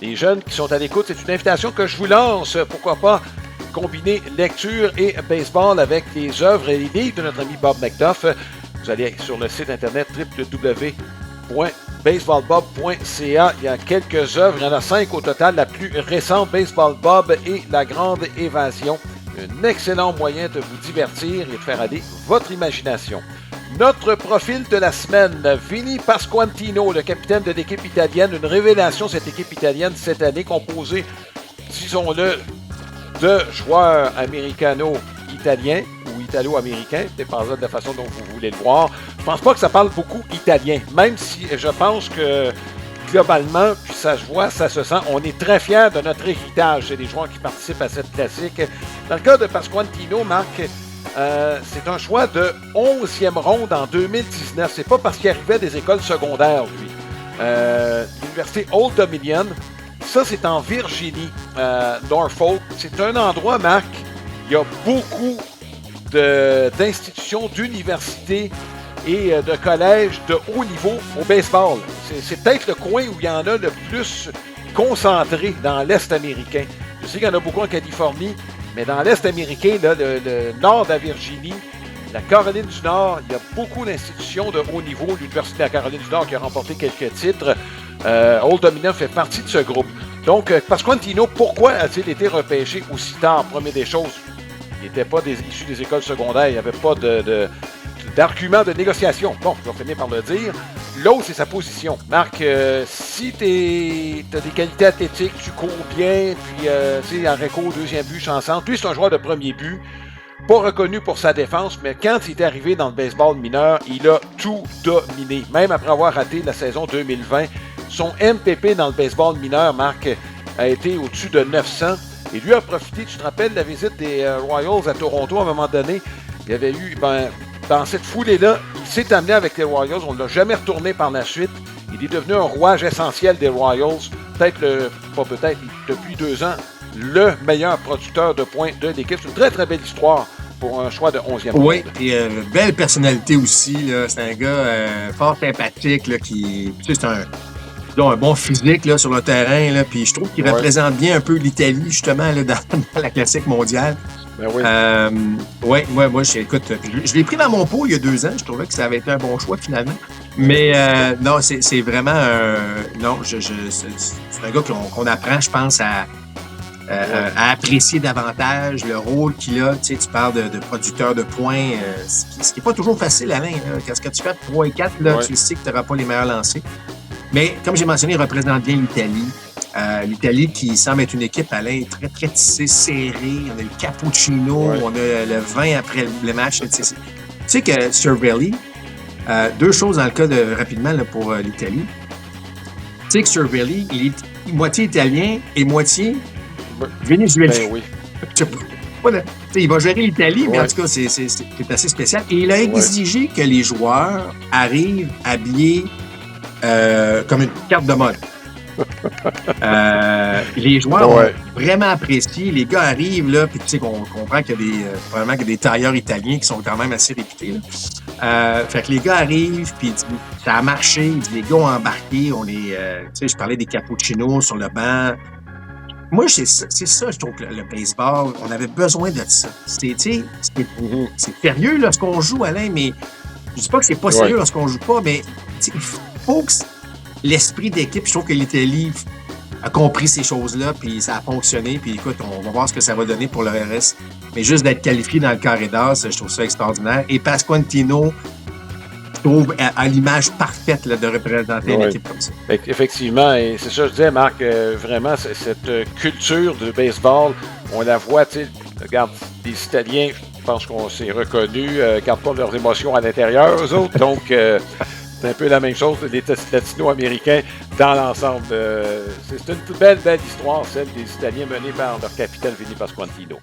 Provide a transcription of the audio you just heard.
Les jeunes qui sont à l'écoute, c'est une invitation que je vous lance. Pourquoi pas combiner lecture et baseball avec les œuvres et les livres de notre ami Bob McDuff. Vous allez sur le site internet www.baseballbob.ca. Il y a quelques œuvres, il y en a 5 au total. La plus récente, Baseball Bob et La Grande Évasion. Un excellent moyen de vous divertir et de faire aller votre imagination. Notre profil de la semaine, Vinny Pasquantino, le capitaine de l'équipe italienne. Une révélation, cette équipe italienne cette année, composée, disons-le, de joueurs américano-italiens ou italo-américains, c'est pas de la façon dont vous voulez le voir. Je pense pas que ça parle beaucoup italien, même si je pense que globalement, puis ça se voit, ça se sent, on est très fiers de notre héritage. C'est des joueurs qui participent à cette classique. Dans le cas de Pasquantino, Marc, c'est un choix de 11e ronde en 2019. C'est pas parce qu'il arrivait des écoles secondaires, lui. L'université Old Dominion, ça c'est en Virginie, Norfolk. C'est un endroit, Marc, il y a beaucoup d'institutions, d'universités et de collèges de haut niveau au baseball. C'est peut-être le coin où il y en a le plus concentré dans l'Est américain. Je sais qu'il y en a beaucoup en Californie, mais dans l'Est américain, là, le nord de la Virginie, la Caroline du Nord, il y a beaucoup d'institutions de haut niveau. L'Université de la Caroline du Nord qui a remporté quelques titres. Old Dominion fait partie de ce groupe. Donc, Pasquantino, pourquoi a-t-il été repêché aussi tard? Première des choses, il n'était pas issu des écoles secondaires, il n'y avait pas d'argument de négociation. Bon, je vais finir par le dire. L'autre, c'est sa position. Marc, si tu as des qualités athlétiques, tu cours bien, puis tu sais, arrêt court, deuxième but, chanson. Lui, c'est un joueur de premier but, pas reconnu pour sa défense, mais quand il est arrivé dans le baseball mineur, il a tout dominé. Même après avoir raté la saison 2020, son MPP dans le baseball mineur, Marc, a été au-dessus de 900. Et lui a profité, tu te rappelles, de la visite des Royals à Toronto à un moment donné. Il y avait eu, dans cette foulée-là, il s'est amené avec les Royals. On ne l'a jamais retourné par la suite. Il est devenu un rouage essentiel des Royals. Depuis 2 ans, le meilleur producteur de points de l'équipe. C'est une très, très belle histoire pour un choix de 11e ronde. Oui, et belle personnalité aussi. Là. C'est un gars fort sympathique là, qui... Tu sais, c'est un bon physique là, sur le terrain. Là, puis je trouve qu'il représente bien un peu l'Italie, justement, là, dans la classique mondiale. Ben oui. Moi, écoute, je l'ai pris dans mon pot il y a 2 ans. Je trouvais que ça avait été un bon choix, finalement. Mais non, c'est vraiment non, c'est un gars qu'on apprend, je pense, à apprécier davantage le rôle qu'il a. Tu sais, tu parles de producteur de points, ce qui n'est pas toujours facile, Alain. Quand tu fais 3 et 4, là, tu sais que tu n'auras pas les meilleurs lancers. Mais comme j'ai mentionné, il représente bien l'Italie. L'Italie qui semble être une équipe, Alain, très, très tissée, serrée. On a le cappuccino, on a le vin après le match. Tu sais que Cervelli, 2 choses dans le cas rapidement là, pour l'Italie. Tu sais que Cervelli, il est moitié italien et moitié vénézuélien. Ben oui. Il va gérer l'Italie, mais en tout cas, c'est assez spécial. Et il a exigé que les joueurs arrivent habillés comme une carte de mode. Les joueurs ont vraiment apprécié. Les gars arrivent, là, puis tu sais qu'on comprend qu'il y a probablement qu'il y a des tailleurs italiens qui sont quand même assez réputés. Là. Fait que les gars arrivent, puis ça a marché. Les gars ont embarqué. Tu sais, je parlais des cappuccinos sur le banc. Moi, c'est ça, je trouve, que le baseball, on avait besoin de ça. C'est sérieux lorsqu'on joue, Alain, mais je dis pas que c'est pas sérieux lorsqu'on joue pas, mais il faut que l'esprit d'équipe, je trouve que l'Italie a compris ces choses-là, puis ça a fonctionné, puis écoute, on va voir ce que ça va donner pour le RS. Mais juste d'être qualifié dans le carré d'as, je trouve ça extraordinaire. Et Pasquantino, je trouve, à l'image parfaite là, de représenter une équipe comme ça. Effectivement, et c'est ça que je disais, Marc, vraiment, cette culture de baseball, on la voit, tu sais, regarde, les Italiens, je pense qu'on s'est reconnus, gardent pas leurs émotions à l'intérieur, eux autres, donc c'est un peu la même chose, les latino-américains dans l'ensemble. C'est une belle histoire, celle des Italiens menée par leur capitaine Vinny Pasquantino.